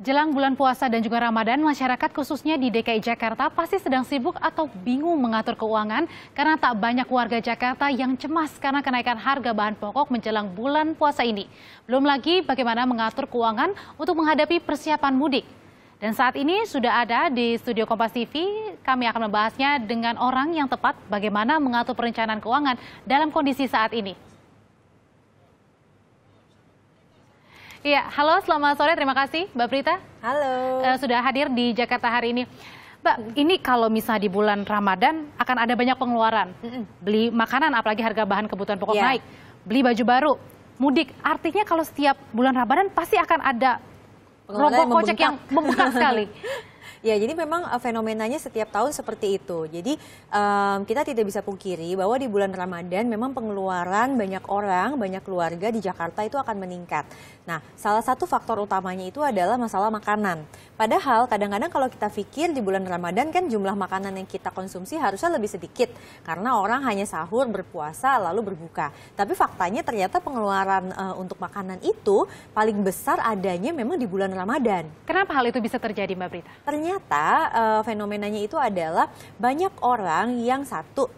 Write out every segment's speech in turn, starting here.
Jelang bulan puasa dan juga Ramadan, masyarakat khususnya di DKI Jakarta pasti sedang sibuk atau bingung mengatur keuangan karena tak banyak warga Jakarta yang cemas karena kenaikan harga bahan pokok menjelang bulan puasa ini. Belum lagi bagaimana mengatur keuangan untuk menghadapi persiapan mudik. Dan saat ini sudah ada di studio Kompas TV, kami akan membahasnya dengan orang yang tepat bagaimana mengatur perencanaan keuangan dalam kondisi saat ini. Iya, halo, selamat sore. Terima kasih, Mbak Prita. Halo. Sudah hadir di Jakarta hari ini. Mbak, ini kalau misalnya di bulan Ramadan akan ada banyak pengeluaran. Beli makanan, apalagi harga bahan kebutuhan pokok naik. Beli baju baru, mudik. Artinya kalau setiap bulan Ramadan pasti akan ada rogoh kocek yang membengkak sekali. Ya, jadi memang fenomenanya setiap tahun seperti itu. Jadi kita tidak bisa pungkiri bahwa di bulan Ramadan memang pengeluaran banyak orang, banyak keluarga di Jakarta itu akan meningkat. Nah, salah satu faktor utamanya itu adalah masalah makanan. Padahal kadang-kadang kalau kita pikir di bulan Ramadan kan jumlah makanan yang kita konsumsi harusnya lebih sedikit. Karena orang hanya sahur, berpuasa, lalu berbuka. Tapi faktanya ternyata pengeluaran untuk makanan itu paling besar adanya memang di bulan Ramadan. Kenapa hal itu bisa terjadi, Mbak Prita? Ternyata fenomenanya itu adalah banyak orang yang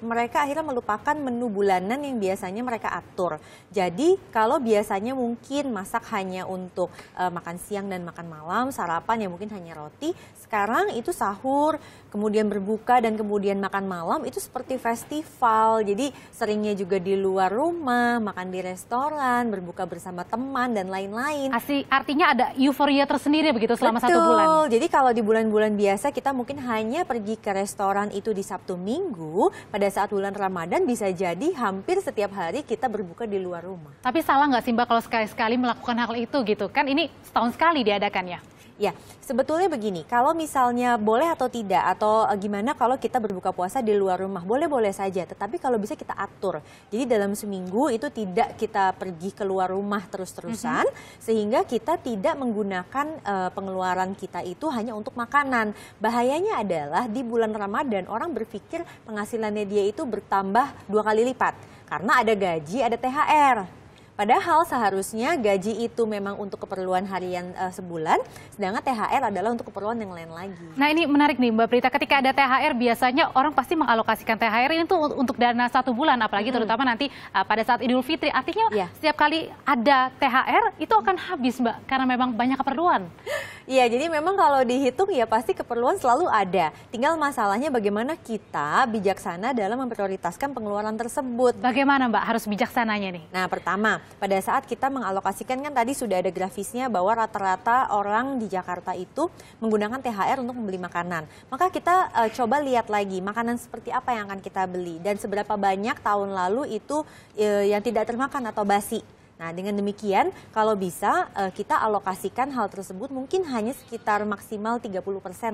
mereka akhirnya melupakan menu bulanan yang biasanya mereka atur. Jadi kalau biasanya mungkin masak hanya untuk makan siang dan makan malam, sarapan ya mungkin hanya roti, sekarang itu sahur, kemudian berbuka dan kemudian makan malam itu seperti festival. Jadi seringnya juga di luar rumah, makan di restoran, berbuka bersama teman dan lain-lain. Artinya ada euforia tersendiri begitu selama Betul. 1 bulan. Jadi kalau di bulan-bulan biasa kita mungkin hanya pergi ke restoran itu di Sabtu Minggu, pada saat bulan Ramadan bisa jadi hampir setiap hari kita berbuka di luar rumah. Tapi salah nggak sih Mbak kalau sekali-sekali melakukan hal itu gitu? Kan ini setahun sekali diadakannya. Ya, sebetulnya begini, kalau misalnya boleh atau tidak, atau gimana kalau kita berbuka puasa di luar rumah, boleh-boleh saja, tetapi kalau bisa kita atur. Jadi dalam seminggu itu tidak kita pergi keluar rumah terus-terusan, sehingga kita tidak menggunakan pengeluaran kita itu hanya untuk makanan. Bahayanya adalah di bulan Ramadan orang berpikir penghasilannya dia itu bertambah 2 kali lipat, karena ada gaji, ada THR. Padahal seharusnya gaji itu memang untuk keperluan harian sebulan, sedangkan THR adalah untuk keperluan yang lain lagi. Nah, ini menarik nih Mbak Prita, ketika ada THR biasanya orang pasti mengalokasikan THR ini tuh untuk dana 1 bulan, apalagi terutama nanti pada saat Idul Fitri. Artinya setiap kali ada THR itu akan habis Mbak, karena memang banyak keperluan. Iya, jadi memang kalau dihitung ya pasti keperluan selalu ada. Tinggal masalahnya bagaimana kita bijaksana dalam memprioritaskan pengeluaran tersebut. Bagaimana Mbak harus bijaksananya nih? Nah, pertama, pada saat kita mengalokasikan kan tadi sudah ada grafisnya bahwa rata-rata orang di Jakarta itu menggunakan THR untuk membeli makanan. Maka kita coba lihat lagi makanan seperti apa yang akan kita beli dan seberapa banyak tahun lalu itu yang tidak termakan atau basi. Nah, dengan demikian kalau bisa kita alokasikan hal tersebut mungkin hanya sekitar maksimal 30%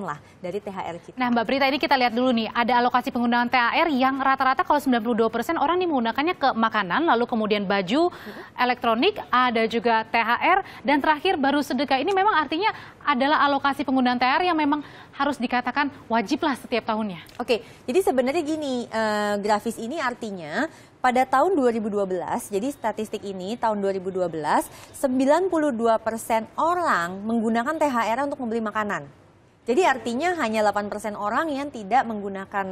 lah dari THR kita. Nah, Mbak Prita, ini kita lihat dulu nih, ada alokasi penggunaan THR yang rata-rata kalau 92% orang nih menggunakannya ke makanan, lalu kemudian baju, elektronik, ada juga THR, dan terakhir baru sedekah. Ini memang artinya adalah alokasi penggunaan THR yang memang harus dikatakan wajib lah setiap tahunnya. Oke, jadi sebenarnya gini, grafis ini artinya pada tahun 2012, jadi statistik ini tahun 2012, 92% orang menggunakan THR untuk membeli makanan. Jadi artinya hanya 8% orang yang tidak menggunakan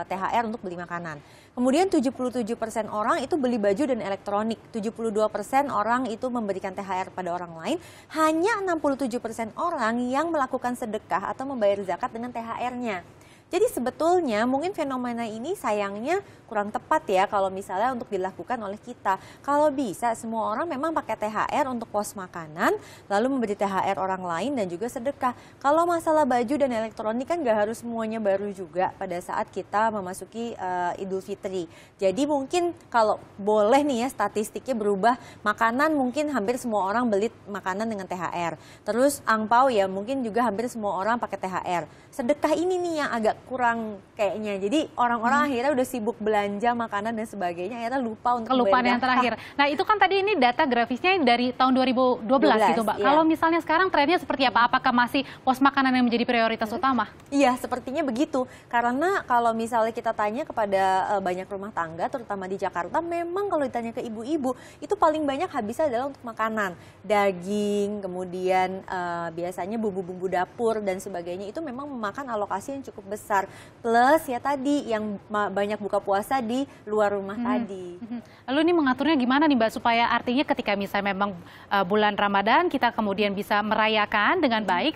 THR untuk beli makanan. Kemudian 77% orang itu beli baju dan elektronik, 72% orang itu memberikan THR pada orang lain, hanya 67% orang yang melakukan sedekah atau membayar zakat dengan THR-nya. Jadi sebetulnya mungkin fenomena ini sayangnya kurang tepat ya kalau misalnya untuk dilakukan oleh kita. Kalau bisa semua orang memang pakai THR untuk pos makanan, lalu memberi THR orang lain dan juga sedekah. Kalau masalah baju dan elektronik kan gak harus semuanya baru juga pada saat kita memasuki Idul Fitri. Jadi mungkin kalau boleh nih ya statistiknya berubah, makanan mungkin hampir semua orang beli makanan dengan THR. Terus angpau ya mungkin juga hampir semua orang pakai THR. Sedekah ini nih yang agak agak kurang kayaknya. Jadi orang-orang akhirnya udah sibuk belanja makanan dan sebagainya, akhirnya lupa untuk Kelupaan membayar yang terakhir. Nah itu kan tadi ini data grafisnya dari tahun 2012 gitu Mbak. Iya. Kalau misalnya sekarang trennya seperti apa? Apakah masih pos makanan yang menjadi prioritas utama? Iya, sepertinya begitu. Karena kalau misalnya kita tanya kepada banyak rumah tangga, terutama di Jakarta, memang kalau ditanya ke ibu-ibu, itu paling banyak habisnya adalah untuk makanan. Daging, kemudian biasanya bumbu-bumbu dapur dan sebagainya, itu memang memakan alokasi yang cukup besar. Plus ya tadi, yang banyak buka puasa di luar rumah tadi. Lalu ini mengaturnya gimana nih Mbak, supaya artinya ketika misalnya memang bulan Ramadan kita kemudian bisa merayakan dengan baik,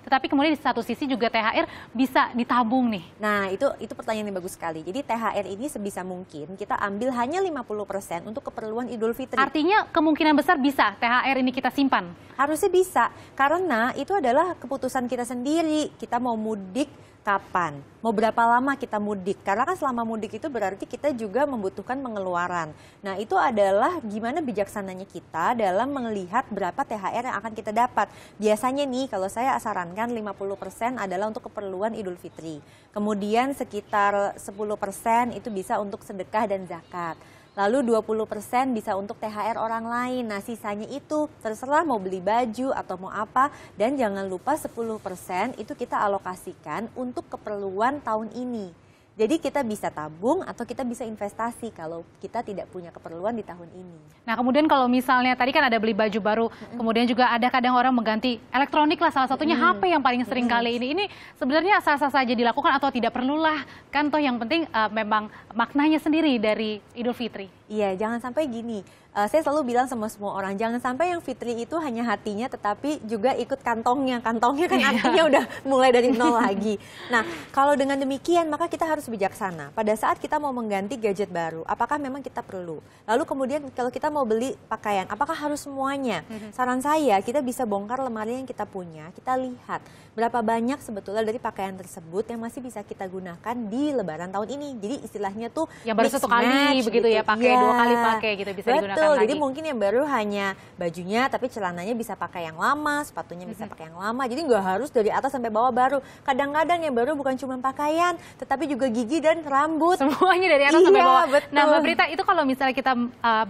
tetapi kemudian di satu sisi juga THR bisa ditabung nih. Nah, itu pertanyaan yang bagus sekali. Jadi THR ini sebisa mungkin kita ambil hanya 50% untuk keperluan Idul Fitri. Artinya kemungkinan besar bisa THR ini kita simpan? Harusnya bisa, karena itu adalah keputusan kita sendiri. Kita mau mudik kapan, mau berapa lama kita mudik. Karena kan selama mudik itu berarti kita juga membutuhkan pengeluaran. Nah, itu adalah gimana bijaksananya kita dalam melihat berapa THR yang akan kita dapat. Biasanya nih, kalau saya sarankan 50% adalah untuk keperluan Idul Fitri. Kemudian sekitar 10% itu bisa untuk sedekah dan zakat. Lalu 20% bisa untuk THR orang lain. Nah, sisanya itu terserah mau beli baju atau mau apa. Dan jangan lupa 10% itu kita alokasikan untuk keperluan tahun ini. Jadi kita bisa tabung atau kita bisa investasi kalau kita tidak punya keperluan di tahun ini. Nah kemudian kalau misalnya tadi kan ada beli baju baru, kemudian juga ada kadang orang mengganti elektronik lah, salah satunya HP yang paling sering kali ini. Ini sebenarnya sah-sah saja dilakukan atau tidak perlulah? Kan toh yang penting memang maknanya sendiri dari Idul Fitri. Iya, jangan sampai gini. Saya selalu bilang sama semua orang, jangan sampai yang Fitri itu hanya hatinya tetapi juga ikut kantongnya. Kantongnya kan artinya udah mulai dari nol lagi. Nah, kalau dengan demikian maka kita harus bijaksana. Pada saat kita mau mengganti gadget baru, apakah memang kita perlu? Lalu kemudian kalau kita mau beli pakaian, apakah harus semuanya? Saran saya, kita bisa bongkar lemari yang kita punya, kita lihat berapa banyak sebetulnya dari pakaian tersebut yang masih bisa kita gunakan di Lebaran tahun ini. Jadi istilahnya tuh yang baru satu kali begitu ya, pakai dua kali pakai gitu bisa digunakan. Betul, lagi. Jadi mungkin yang baru hanya bajunya, tapi celananya bisa pakai yang lama, sepatunya bisa pakai yang lama. Jadi nggak harus dari atas sampai bawah baru. Kadang-kadang yang baru bukan cuma pakaian, tetapi juga gigi dan rambut. Semuanya dari atas sampai bawah. Betul. Nah Mbak Prita, itu kalau misalnya kita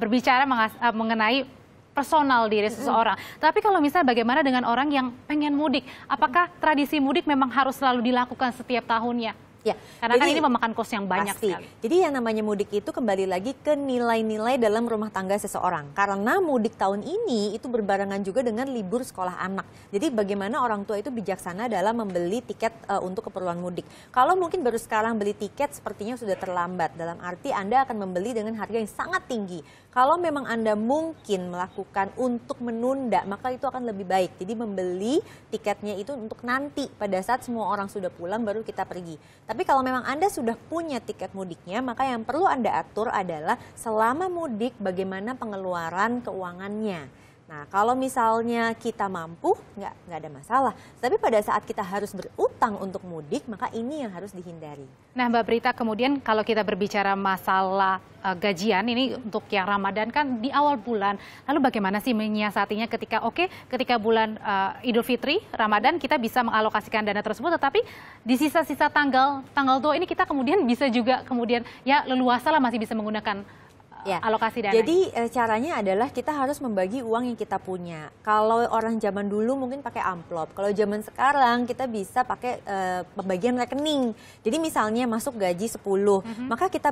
berbicara mengenai personal diri seseorang. Tapi kalau misalnya bagaimana dengan orang yang pengen mudik? Apakah tradisi mudik memang harus selalu dilakukan setiap tahunnya? Ya, karena kan ini memakan kos yang banyak sekali. Jadi yang namanya mudik itu kembali lagi ke nilai-nilai dalam rumah tangga seseorang. Karena mudik tahun ini itu berbarengan juga dengan libur sekolah anak. Jadi bagaimana orang tua itu bijaksana dalam membeli tiket untuk keperluan mudik. Kalau mungkin baru sekarang beli tiket sepertinya sudah terlambat. Dalam arti Anda akan membeli dengan harga yang sangat tinggi. Kalau memang Anda mungkin melakukan untuk menunda, maka itu akan lebih baik. Jadi membeli tiketnya itu untuk nanti pada saat semua orang sudah pulang baru kita pergi. Tapi kalau memang Anda sudah punya tiket mudiknya, maka yang perlu Anda atur adalah selama mudik bagaimana pengeluaran keuangannya. Nah, kalau misalnya kita mampu, nggak ada masalah. Tapi pada saat kita harus berutang untuk mudik, maka ini yang harus dihindari. Nah, Mbak Prita, kemudian kalau kita berbicara masalah gajian, ini untuk yang Ramadan kan di awal bulan. Lalu bagaimana sih menyiasatinya ketika bulan Idul Fitri, Ramadan, kita bisa mengalokasikan dana tersebut, tetapi di sisa-sisa tanggal tua ini kita kemudian bisa juga ya leluasa lah masih bisa menggunakan alokasi dana. Jadi caranya adalah kita harus membagi uang yang kita punya. Kalau orang zaman dulu mungkin pakai amplop. Kalau zaman sekarang kita bisa pakai pembagian rekening. Jadi misalnya masuk gaji 10, maka kita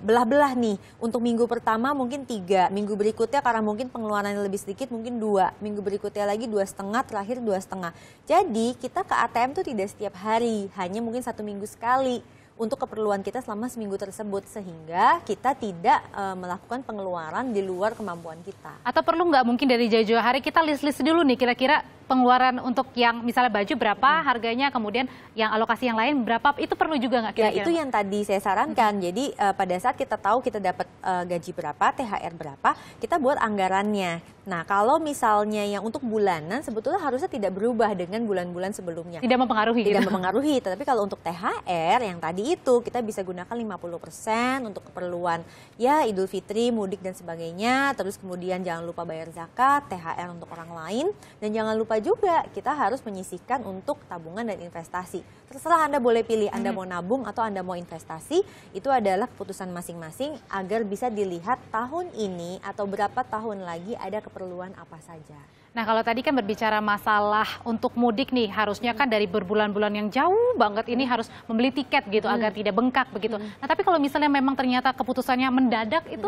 belah-belah nih. Untuk minggu pertama mungkin 3, minggu berikutnya karena mungkin pengeluarannya lebih sedikit mungkin 2, minggu berikutnya lagi 2,5, terakhir 2,5. Jadi kita ke ATM tuh tidak setiap hari, hanya mungkin 1 minggu sekali untuk keperluan kita selama seminggu tersebut, sehingga kita tidak melakukan pengeluaran di luar kemampuan kita. Atau perlu nggak mungkin dari jauh-jauh hari kita list dulu nih kira-kira pengeluaran untuk yang misalnya baju berapa harganya, kemudian yang alokasi yang lain berapa, itu perlu juga nggak kira-kira? Ya, itu yang tadi saya sarankan. Jadi pada saat kita tahu kita dapat gaji berapa, THR berapa, kita buat anggarannya. Nah, kalau misalnya yang untuk bulanan sebetulnya harusnya tidak berubah dengan bulan-bulan sebelumnya. Tidak mempengaruhi. Tidak mempengaruhi, tetapi kalau untuk THR yang tadi itu kita bisa gunakan 50% untuk keperluan ya Idul Fitri, mudik dan sebagainya. Terus kemudian jangan lupa bayar zakat, THR untuk orang lain, dan jangan lupa lupa juga kita harus menyisihkan untuk tabungan dan investasi. Terserah Anda boleh pilih Anda mau nabung atau Anda mau investasi, itu adalah keputusan masing-masing agar bisa dilihat tahun ini atau berapa tahun lagi ada keperluan apa saja. Nah kalau tadi kan berbicara masalah untuk mudik nih, harusnya kan dari berbulan-bulan yang jauh banget ini harus membeli tiket gitu agar tidak bengkak begitu. Nah tapi kalau misalnya memang ternyata keputusannya mendadak itu?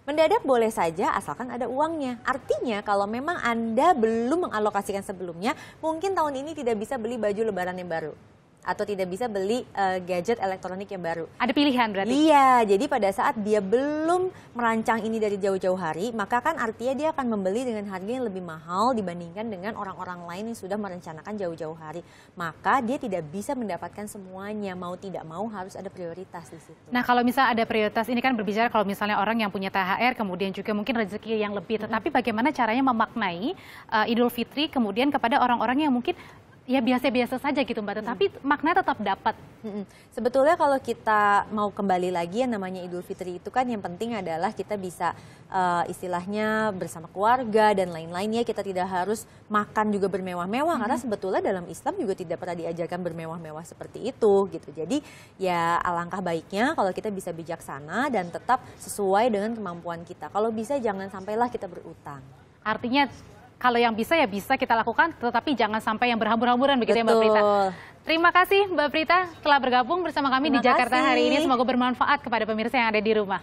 Mendadak boleh saja asalkan ada uangnya. Artinya kalau memang Anda belum mengalokasikan sebelumnya, mungkin tahun ini tidak bisa beli baju lebaran yang baru. Atau tidak bisa beli gadget elektronik yang baru. Ada pilihan berarti? Iya, jadi pada saat dia belum merancang ini dari jauh-jauh hari, maka kan artinya dia akan membeli dengan harga yang lebih mahal dibandingkan dengan orang-orang lain yang sudah merencanakan jauh-jauh hari. Maka dia tidak bisa mendapatkan semuanya, mau tidak mau harus ada prioritas di situ. Nah kalau misalnya ada prioritas, ini kan berbicara kalau misalnya orang yang punya THR, kemudian juga mungkin rezeki yang lebih. Tetapi bagaimana caranya memaknai Idul Fitri kemudian kepada orang-orang yang mungkin ya biasa-biasa saja gitu Mbak, tetapi maknanya tetap dapat. Sebetulnya kalau kita mau kembali lagi yang namanya Idul Fitri itu kan yang penting adalah kita bisa istilahnya bersama keluarga dan lain-lainnya, kita tidak harus makan juga bermewah-mewah karena sebetulnya dalam Islam juga tidak pernah diajarkan bermewah-mewah seperti itu gitu. Jadi ya alangkah baiknya kalau kita bisa bijaksana dan tetap sesuai dengan kemampuan kita. Kalau bisa jangan sampailah kita berutang. Artinya kalau yang bisa ya bisa kita lakukan, tetapi jangan sampai yang berhambur-hamburan begitu ya Mbak Prita. Terima kasih Mbak Prita telah bergabung bersama kami di Jakarta hari ini. Semoga bermanfaat kepada pemirsa yang ada di rumah.